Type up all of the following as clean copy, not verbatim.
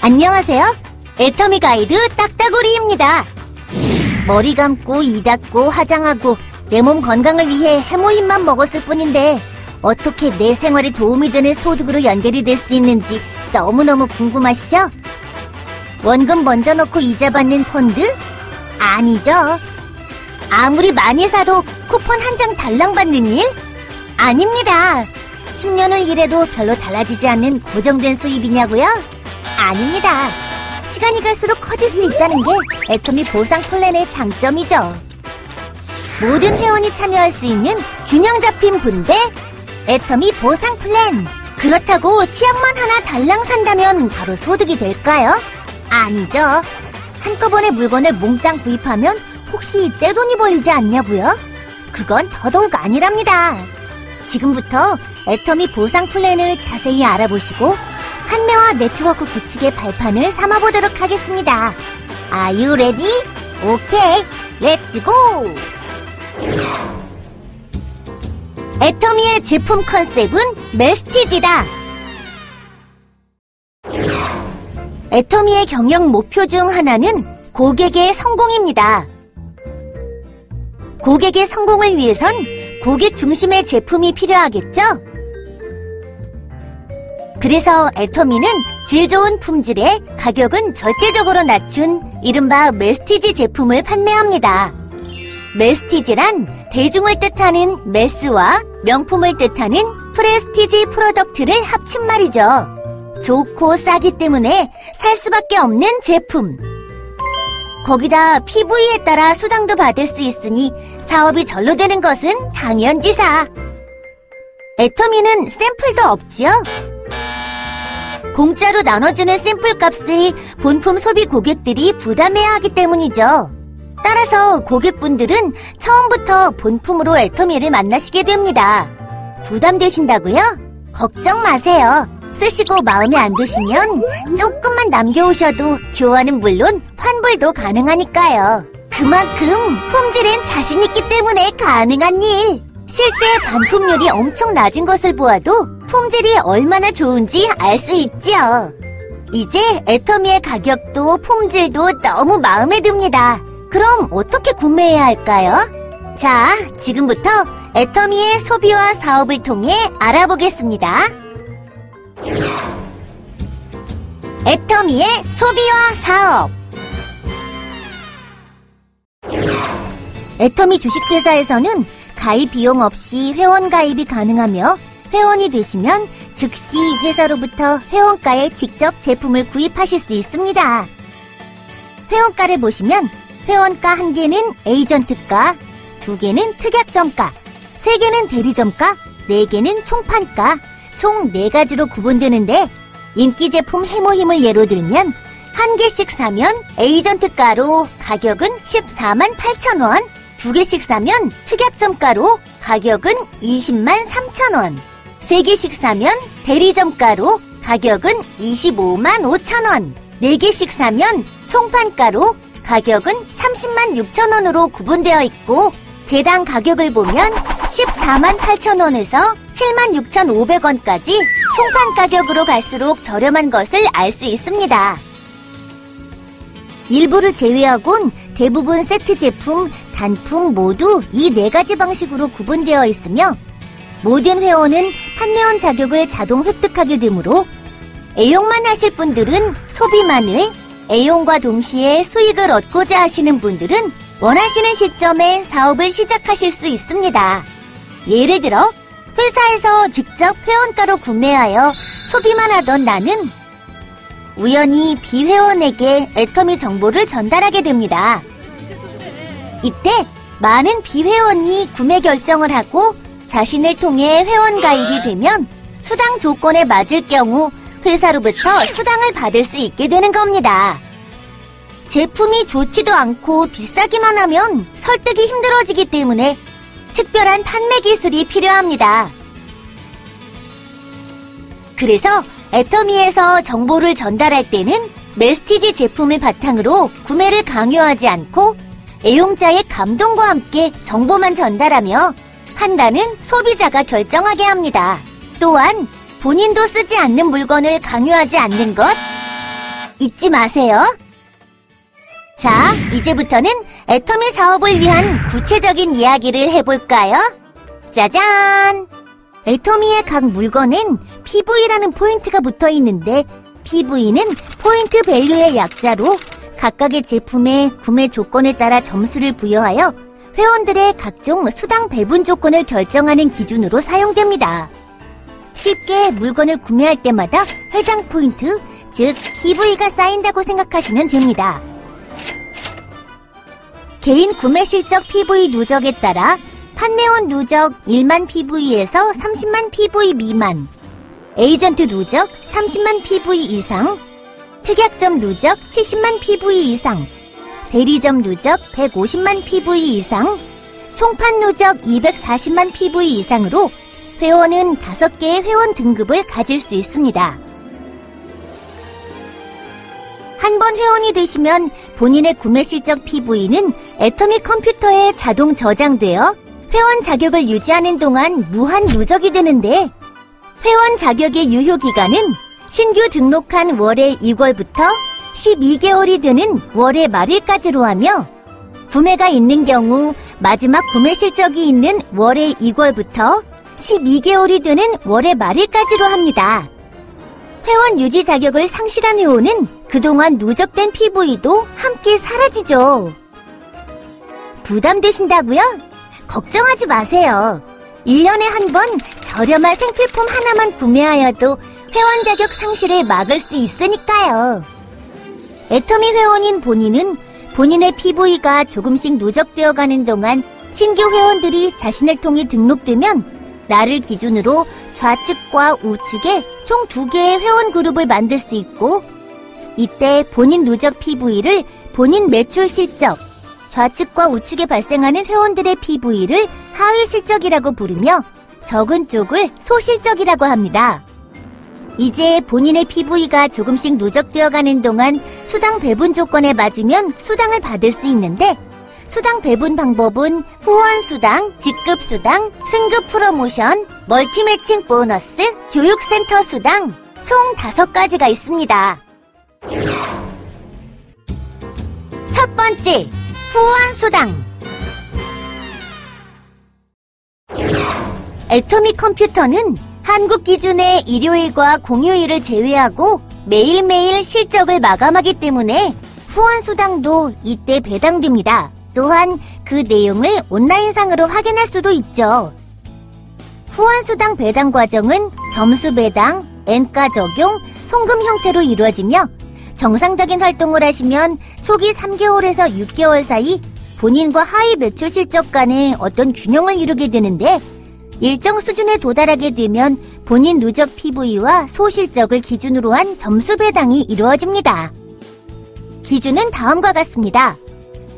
안녕하세요. 애터미 가이드 딱따구리입니다. 머리 감고 이 닦고 화장하고 내 몸 건강을 위해 해모힘만 먹었을 뿐인데 어떻게 내 생활에 도움이 되는 소득으로 연결이 될 수 있는지 너무너무 궁금하시죠? 원금 먼저 넣고 이자 받는 펀드? 아니죠. 아무리 많이 사도 쿠폰 한 장 달랑 받는 일? 아닙니다. 10년을 일해도 별로 달라지지 않는 고정된 수입이냐고요? 아닙니다. 시간이 갈수록 커질 수 있다는 게 애터미 보상 플랜의 장점이죠. 모든 회원이 참여할 수 있는 균형 잡힌 분배 애터미 보상 플랜. 그렇다고 치약만 하나 달랑 산다면 바로 소득이 될까요? 아니죠. 한꺼번에 물건을 몽땅 구입하면 혹시 떼돈이 벌리지 않냐고요? 그건 더더욱 아니랍니다. 지금부터 애터미 보상 플랜을 자세히 알아보시고 판매와 네트워크 구축의 발판을 삼아보도록 하겠습니다. Are you ready? 오케이, 렛츠 고! 애터미의 제품 컨셉은 메스티지다. 애터미의 경영 목표 중 하나는 고객의 성공입니다. 고객의 성공을 위해선 고객 중심의 제품이 필요하겠죠? 그래서 애터미는 질 좋은 품질에 가격은 절대적으로 낮춘 이른바 메스티지 제품을 판매합니다. 메스티지란 대중을 뜻하는 메스와 명품을 뜻하는 프레스티지 프로덕트를 합친 말이죠. 좋고 싸기 때문에 살 수밖에 없는 제품. 거기다 PV에 따라 수당도 받을 수 있으니 사업이 절로 되는 것은 당연지사. 애터미는 샘플도 없지요? 공짜로 나눠주는 샘플 값을 본품 소비 고객들이 부담해야 하기 때문이죠. 따라서 고객분들은 처음부터 본품으로 애터미를 만나시게 됩니다. 부담되신다고요? 걱정 마세요. 쓰시고 마음에 안 드시면 조금만 남겨오셔도 교환은 물론 환불도 가능하니까요. 그만큼 품질엔 자신 있기 때문에 가능한 일. 실제 반품률이 엄청 낮은 것을 보아도 품질이 얼마나 좋은지 알 수 있지요. 이제 애터미의 가격도 품질도 너무 마음에 듭니다. 그럼 어떻게 구매해야 할까요? 자, 지금부터 애터미의 소비와 사업을 통해 알아보겠습니다. 애터미의 소비와 사업. 애터미 주식회사에서는 가입 비용 없이 회원 가입이 가능하며 회원이 되시면 즉시 회사로부터 회원가에 직접 제품을 구입하실 수 있습니다. 회원가를 보시면 회원가 1개는 에이전트가, 2개는 특약점가, 3개는 대리점가, 4개는 총판가, 총 4가지로 구분되는데 인기 제품 해모힘을 예로 들면 1개씩 사면 에이전트가로 가격은 14만 8천 원, 2개씩 사면 특약점가로 가격은 20만 3천 원, 3개씩 사면 대리점가로 가격은 25만 5천 원, 4개씩 사면 총판가로 가격은 30만 6천 원으로 구분되어 있고 개당 가격을 보면 14만 8천 원에서 7만 6,500원까지 총판 가격으로 갈수록 저렴한 것을 알 수 있습니다. 일부를 제외하곤 대부분 세트 제품, 단품 모두 이 4가지 방식으로 구분되어 있으며 모든 회원은 판매원 자격을 자동 획득하게 되므로 애용만 하실 분들은 소비만을, 애용과 동시에 수익을 얻고자 하시는 분들은 원하시는 시점에 사업을 시작하실 수 있습니다. 예를 들어 회사에서 직접 회원가로 구매하여 소비만 하던 나는 우연히 비회원에게 애터미 정보를 전달하게 됩니다. 이때 많은 비회원이 구매 결정을 하고 자신을 통해 회원 가입이 되면 수당 조건에 맞을 경우 회사로부터 수당을 받을 수 있게 되는 겁니다. 제품이 좋지도 않고 비싸기만 하면 설득이 힘들어지기 때문에 특별한 판매 기술이 필요합니다. 그래서 애터미에서 정보를 전달할 때는 메스티지 제품을 바탕으로 구매를 강요하지 않고 애용자의 감동과 함께 정보만 전달하며 판단은 소비자가 결정하게 합니다. 또한 본인도 쓰지 않는 물건을 강요하지 않는 것 잊지 마세요. 자, 이제부터는 애터미 사업을 위한 구체적인 이야기를 해볼까요? 짜잔! 애터미의 각 물건엔 PV라는 포인트가 붙어 있는데 PV는 포인트 밸류의 약자로 각각의 제품의 구매 조건에 따라 점수를 부여하여 회원들의 각종 수당 배분 조건을 결정하는 기준으로 사용됩니다. 쉽게 물건을 구매할 때마다 회장 포인트, 즉 PV가 쌓인다고 생각하시면 됩니다. 개인 구매 실적 PV 누적에 따라 판매원 누적 1만 PV에서 30만 PV 미만, 에이전트 누적 30만 PV 이상, 특약점 누적 70만 PV 이상, 대리점 누적 150만 PV 이상, 총판 누적 240만 PV 이상으로 회원은 5개의 회원 등급을 가질 수 있습니다. 한 번 회원이 되시면 본인의 구매 실적 PV는 애터미 컴퓨터에 자동 저장되어 회원 자격을 유지하는 동안 무한 누적이 되는데 회원 자격의 유효기간은 신규 등록한 월의 2월부터 12개월이 되는 월의 말일까지로 하며 구매가 있는 경우 마지막 구매 실적이 있는 월의 2월부터 12개월이 되는 월의 말일까지로 합니다. 회원 유지 자격을 상실한 회원은 그동안 누적된 PV도 함께 사라지죠. 부담되신다고요? 걱정하지 마세요. 1년에 한 번 저렴한 생필품 하나만 구매하여도 회원 자격 상실을 막을 수 있으니까요. 애터미 회원인 본인은 본인의 PV가 조금씩 누적되어 가는 동안 신규 회원들이 자신을 통해 등록되면 나를 기준으로 좌측과 우측에 총 2개의 회원 그룹을 만들 수 있고 이때 본인 누적 PV를 본인 매출 실적, 좌측과 우측에 발생하는 회원들의 PV를 하위 실적이라고 부르며 적은 쪽을 소실적이라고 합니다. 이제 본인의 PV가 조금씩 누적되어 가는 동안 수당 배분 조건에 맞으면 수당을 받을 수 있는데 수당 배분 방법은 후원 수당, 직급 수당, 승급 프로모션, 멀티 매칭 보너스, 교육센터 수당 총 5가지가 있습니다. 첫 번째, 후원 수당. 애터미 컴퓨터는 한국 기준의 일요일과 공휴일을 제외하고 매일매일 실적을 마감하기 때문에 후원 수당도 이때 배당됩니다. 또한 그 내용을 온라인상으로 확인할 수도 있죠. 후원수당 배당 과정은 점수 배당, N가 적용, 송금 형태로 이루어지며 정상적인 활동을 하시면 초기 3개월에서 6개월 사이 본인과 하위 매출 실적 간의 어떤 균형을 이루게 되는데 일정 수준에 도달하게 되면 본인 누적 PV와 소실적을 기준으로 한 점수 배당이 이루어집니다. 기준은 다음과 같습니다.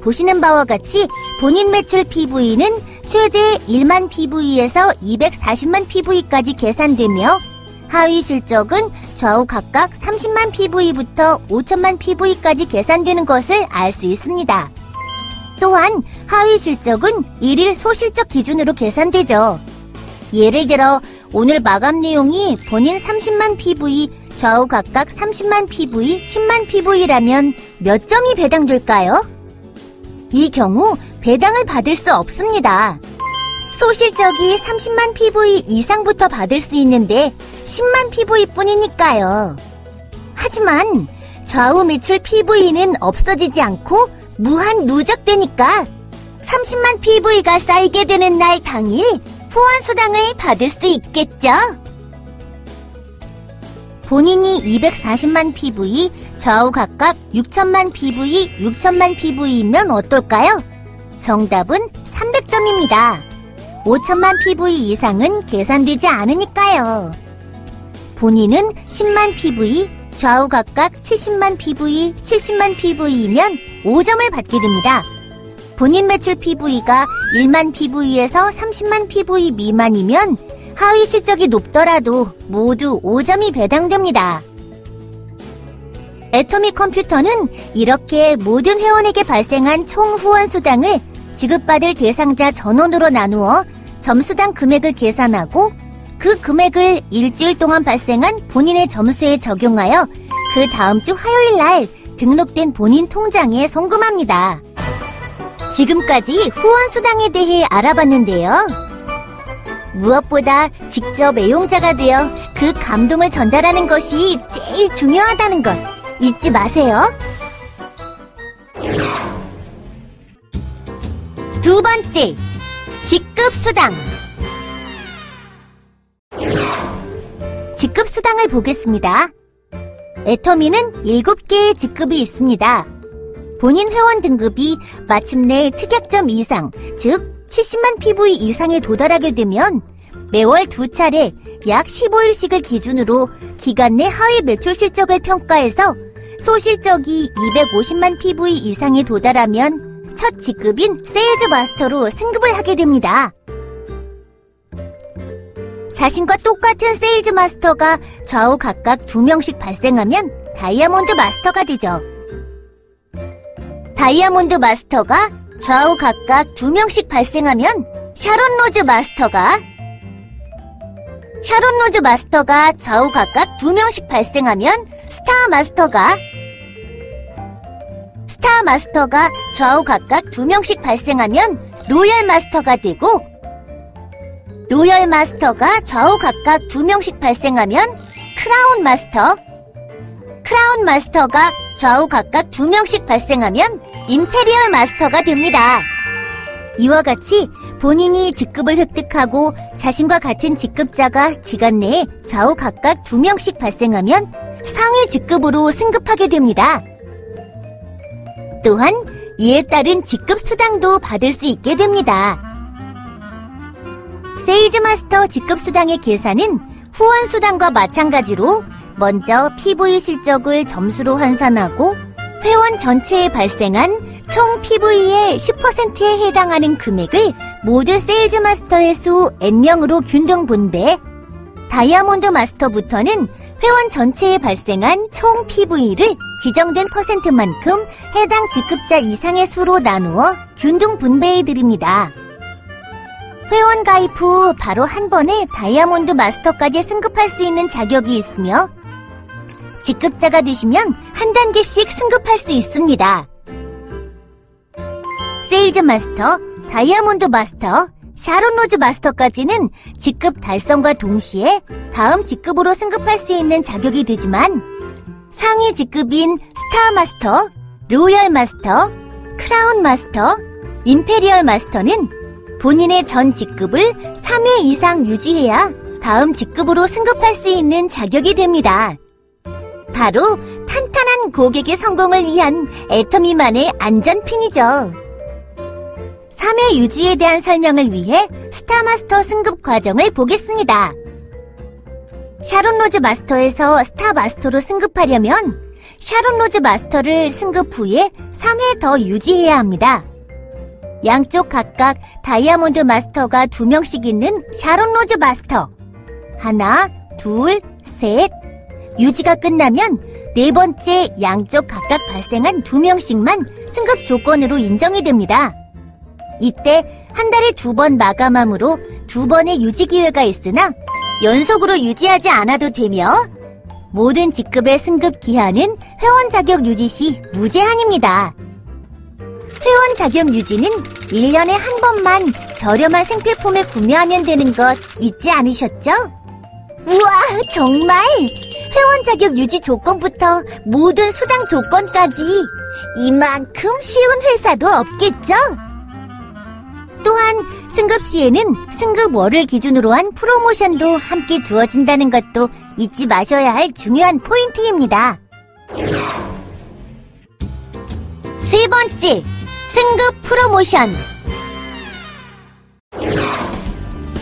보시는 바와 같이 본인 매출 PV는 최대 1만 PV에서 240만 PV까지 계산되며 하위 실적은 좌우 각각 30만 PV부터 5천만 PV까지 계산되는 것을 알 수 있습니다. 또한 하위 실적은 1일 소실적 기준으로 계산되죠. 예를 들어 오늘 마감 내용이 본인 30만 PV, 좌우 각각 30만 PV, 10만 PV라면 몇 점이 배당될까요? 이 경우 배당을 받을 수 없습니다. 소실적이 30만 PV 이상부터 받을 수 있는데 10만 PV 뿐이니까요. 하지만 좌우 매출 PV는 없어지지 않고 무한 누적되니까 30만 PV가 쌓이게 되는 날 당일 후원수당을 받을 수 있겠죠? 본인이 240만 PV, 좌우 각각 6천만 PV, 6천만 PV이면 어떨까요? 정답은 300점입니다. 5천만 PV 이상은 계산되지 않으니까요. 본인은 10만 PV, 좌우 각각 70만 PV, 70만 PV이면 5점을 받게 됩니다. 본인 매출 PV가 1만 PV에서 30만 PV 미만이면 하위 실적이 높더라도 모두 5점이 배당됩니다. 애터미 컴퓨터는 이렇게 모든 회원에게 발생한 총 후원 수당을 지급받을 대상자 전원으로 나누어 점수당 금액을 계산하고 그 금액을 일주일 동안 발생한 본인의 점수에 적용하여 그 다음 주 화요일 날 등록된 본인 통장에 송금합니다. 지금까지 후원수당에 대해 알아봤는데요. 무엇보다 직접 애용자가 되어 그 감동을 전달하는 것이 제일 중요하다는 것 잊지 마세요. 두 번째, 직급수당. 직급수당을 보겠습니다. 애터미는 7개의 직급이 있습니다. 본인 회원 등급이 마침내 특약점 이상, 즉 70만 PV 이상에 도달하게 되면 매월 2차례 약 15일씩을 기준으로 기간 내 하위 매출 실적을 평가해서 소실적이 250만 PV 이상에 도달하면 첫 직급인 세일즈 마스터로 승급을 하게 됩니다. 자신과 똑같은 세일즈 마스터가 좌우 각각 2명씩 발생하면 다이아몬드 마스터가 되죠. 다이아몬드 마스터가 좌우 각각 2명씩 발생하면 샤론 로즈 마스터가 좌우 각각 2명씩 발생하면 스타 마스터가 좌우 각각 2명씩 발생하면 로열 마스터가 되고, 로열 마스터가 좌우 각각 2명씩 발생하면 크라운 마스터가 좌우 각각 2명씩 발생하면 임페리얼 마스터가 됩니다. 이와 같이 본인이 직급을 획득하고 자신과 같은 직급자가 기간 내에 좌우 각각 2명씩 발생하면 상위 직급으로 승급하게 됩니다. 또한 이에 따른 직급 수당도 받을 수 있게 됩니다. 세일즈 마스터 직급 수당의 계산은 후원 수당과 마찬가지로 먼저 PV 실적을 점수로 환산하고 회원 전체에 발생한 총 PV의 10%에 해당하는 금액을 모두 세일즈 마스터의 수 N명으로 균등 분배, 다이아몬드 마스터부터는 회원 전체에 발생한 총 PV를 지정된 퍼센트만큼 해당 직급자 이상의 수로 나누어 균등 분배해드립니다. 회원 가입 후 바로 한 번에 다이아몬드 마스터까지 승급할 수 있는 자격이 있으며 직급자가 되시면 한 단계씩 승급할 수 있습니다. 세일즈 마스터, 다이아몬드 마스터, 샤론 로즈 마스터까지는 직급 달성과 동시에 다음 직급으로 승급할 수 있는 자격이 되지만 상위 직급인 스타 마스터, 로열 마스터, 크라운 마스터, 임페리얼 마스터는 본인의 전 직급을 3회 이상 유지해야 다음 직급으로 승급할 수 있는 자격이 됩니다. 바로 탄탄한 고객의 성공을 위한 애터미만의 안전핀이죠. 3회 유지에 대한 설명을 위해 스타마스터 승급 과정을 보겠습니다. 샤론 로즈 마스터에서 스타 마스터로 승급하려면 샤론 로즈 마스터를 승급 후에 3회 더 유지해야 합니다. 양쪽 각각 다이아몬드 마스터가 2명씩 있는 샤론 로즈 마스터. 하나, 둘, 셋. 유지가 끝나면 네 번째 양쪽 각각 발생한 2명씩만 승급 조건으로 인정이 됩니다. 이때 한 달에 2번 마감함으로 2번의 유지 기회가 있으나 연속으로 유지하지 않아도 되며 모든 직급의 승급 기한은 회원 자격 유지 시 무제한입니다. 회원 자격 유지는 1년에 한 번만 저렴한 생필품을 구매하면 되는 것 잊지 않으셨죠? 우와, 정말! 회원 자격 유지 조건부터 모든 수당 조건까지 이만큼 쉬운 회사도 없겠죠? 또한 승급 시에는 승급월을 기준으로 한 프로모션도 함께 주어진다는 것도 잊지 마셔야 할 중요한 포인트입니다. 세 번째, 승급 프로모션.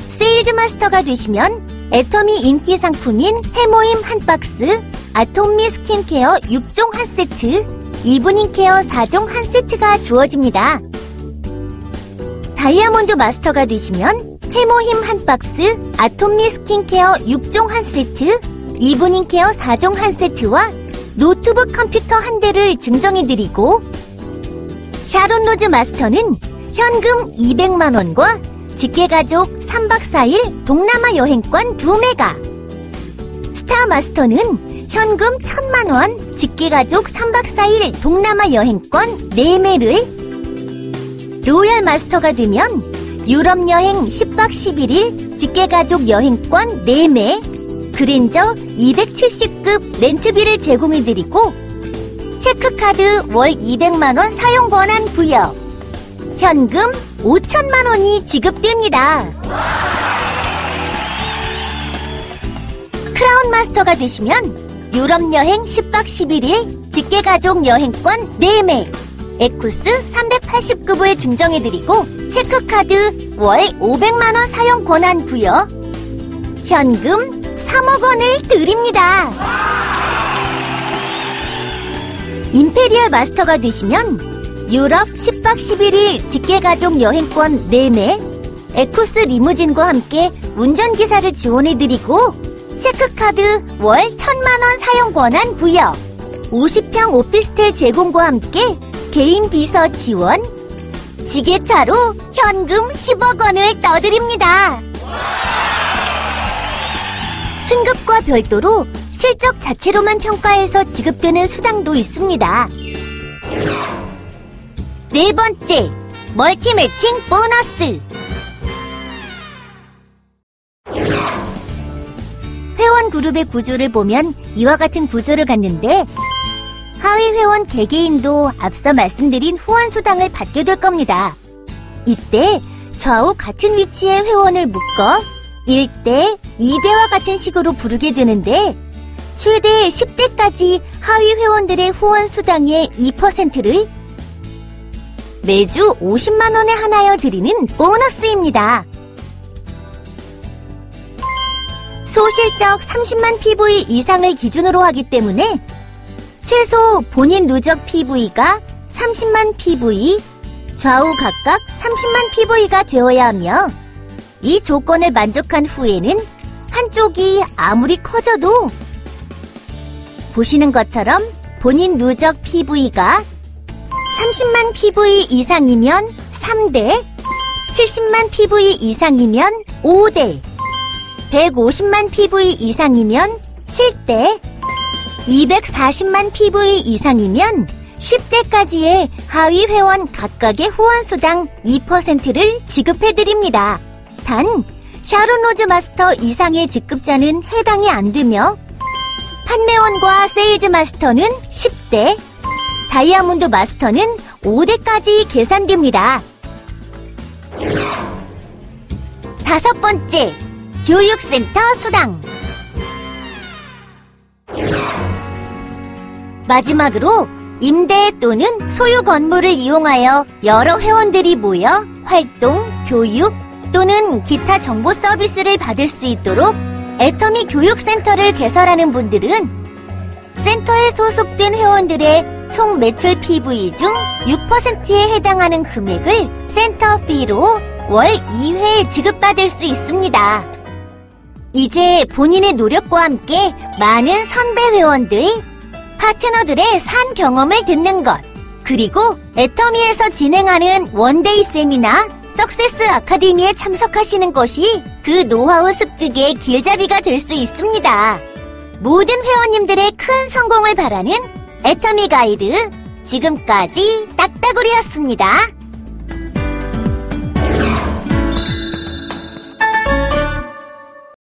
세일즈 마스터가 되시면 애터미 인기 상품인 해모임 한 박스, 아톰미 스킨케어 6종 한 세트, 이브닝 케어 4종 한 세트가 주어집니다. 다이아몬드 마스터가 되시면 해모힘 한 박스, 아톰미 스킨케어 6종 한 세트, 이브닝 케어 4종 한 세트와 노트북 컴퓨터 한 대를 증정해드리고, 샤론 로즈 마스터는 현금 200만원과 직계가족 3박 4일 동남아 여행권 2매가. 스타마스터는 현금 1,000만원, 직계가족 3박 4일 동남아 여행권 4매를, 로얄 마스터가 되면 유럽 여행 10박 11일 직계가족 여행권 4매, 그랜저 270급 렌트비를 제공해드리고 체크카드 월 200만원 사용 권한 부여, 현금 5,000만원이 지급됩니다. 크라운 마스터가 되시면 유럽 여행 10박 11일 직계가족 여행권 4매, 에쿠스 380급을 증정해드리고 체크카드 월 500만원 사용 권한 부여, 현금 3억 원을 드립니다. 임페리얼 마스터가 되시면 유럽 10박 11일 직계가족 여행권 4매, 에쿠스 리무진과 함께 운전기사를 지원해드리고 체크카드 월 1,000만원 사용 권한 부여, 50평 오피스텔 제공과 함께 개인 비서 지원, 지게차로 현금 10억 원을 떠드립니다. 승급과 별도로 실적 자체로만 평가해서 지급되는 수당도 있습니다. 네 번째, 멀티 매칭 보너스. 회원 그룹의 구조를 보면 이와 같은 구조를 갖는데, 하위 회원 개개인도 앞서 말씀드린 후원 수당을 받게 될 겁니다. 이때 좌우 같은 위치의 회원을 묶어 1대, 2대와 같은 식으로 부르게 되는데, 최대 10대까지 하위 회원들의 후원 수당의 2%를 매주 50만 원에 한하여 드리는 보너스입니다. 소실적 30만 PV 이상을 기준으로 하기 때문에 최소 본인 누적 PV가 30만 PV, 좌우 각각 30만 PV가 되어야 하며, 이 조건을 만족한 후에는 한쪽이 아무리 커져도 보시는 것처럼 본인 누적 PV가 30만 PV 이상이면 3대, 70만 PV 이상이면 5대, 150만 PV 이상이면 7대, 240만 PV 이상이면 10대까지의 하위 회원 각각의 후원수당 2%를 지급해드립니다. 단, 샤론로즈 마스터 이상의 직급자는 해당이 안 되며, 판매원과 세일즈 마스터는 10대, 다이아몬드 마스터는 5대까지 계산됩니다. 다섯 번째, 교육센터 수당. 마지막으로 임대 또는 소유 건물을 이용하여 여러 회원들이 모여 활동, 교육 또는 기타 정보 서비스를 받을 수 있도록 애터미 교육센터를 개설하는 분들은 센터에 소속된 회원들의 총 매출 PV 중 6%에 해당하는 금액을 센터비로 월 2회 지급받을 수 있습니다. 이제 본인의 노력과 함께 많은 선배 회원들, 파트너들의 산 경험을 듣는 것, 그리고 애터미에서 진행하는 원데이 세미나 석세스 아카데미에 참석하시는 것이 그 노하우 습득의 길잡이가 될 수 있습니다. 모든 회원님들의 큰 성공을 바라는 애터미 가이드, 지금까지 딱따구리였습니다.